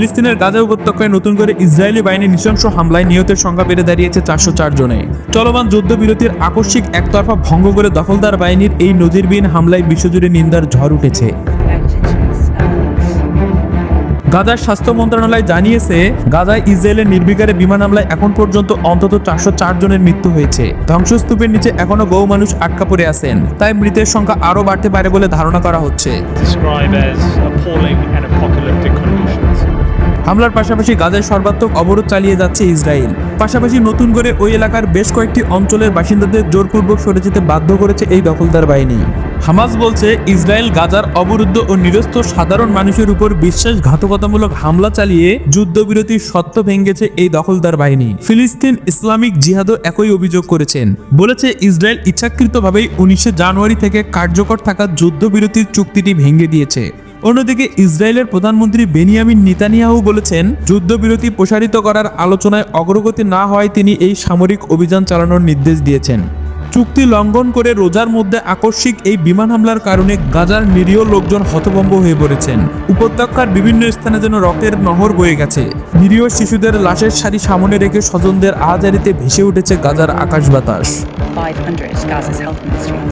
ফিলিস্তিনের গাজা উপত্যকায় নতুন করে ইসরায়েলি বাহিনীর নৃশংস হামলায় নিহতের সংখ্যা বেড়ে দাঁড়িয়েছে 404 জনে। চলমান যুদ্ধবিরতির আকস্মিক একতরফা ভঙ্গ করে দখলদার বাহিনীর এই নজিরবিহীন হামলায় বিশ্বজুড়ে নিন্দার ঝড় উঠেছে। গাজার স্বাস্থ্য মন্ত্রণালয় জানিয়েছে, গাজায় ইসরায়েলের নির্বিকারে বিমান হামলায় এখন পর্যন্ত অন্তত 404 জনের মৃত্যু হয়েছে। ধ্বংসস্তূপের নিচে এখনো বহু মানুষ আটকা পড়ে আছেন, তাই মৃতের সংখ্যা আরও বাড়তে পারে বলে ধারণা করা হচ্ছে। হামলার পাশাপাশি গাজায় সর্বাত্মক অবরোধ চালিয়ে যাচ্ছে ইসরায়েল। পাশাপাশি নতুন করে ওই এলাকার বেশ কয়েকটি অঞ্চলের বাসিন্দাদের জোরপূর্বক সরে যেতে বাধ্য করেছে এই দখলদার বাহিনী। হামাস বলছে, ইসরায়েল গাজার অবরুদ্ধ ও নিরস্ত সাধারণ মানুষের উপর বিশ্বাসঘাতকতামূলক হামলা চালিয়ে যুদ্ধবিরতির সত্ত্ব ভেঙেছে এই দখলদার বাহিনী। ফিলিস্তিন ইসলামিক জিহাদও একই অভিযোগ করেছেন, বলেছে ইসরায়েল ইচ্ছাকৃতভাবেই 19 জানুয়ারি থেকে কার্যকর থাকা যুদ্ধবিরতির চুক্তিটি ভেঙে দিয়েছে। অন্যদিকে ইসরায়েলের প্রধানমন্ত্রী বেনিয়ামিন নেতানিয়াহু বলেছেন, যুদ্ধবিরতি প্রসারিত করার আলোচনায় অগ্রগতি না হওয়ায় তিনি এই সামরিক অভিযান চালানোর নির্দেশ দিয়েছেন। চুক্তি লঙ্ঘন করে রোজার মধ্যে আকস্মিক এই বিমান হামলার কারণে গাজার নিরীহ লোকজন হতভম্ব হয়ে পড়েছেন। উপত্যকার বিভিন্ন স্থানে যেন রক্তের নহর বয়ে গেছে। নিরীহ শিশুদের লাশের সারি সামনে রেখে স্বজনদের আহাজারিতে ভেসে উঠেছে গাজার আকাশ বাতাস।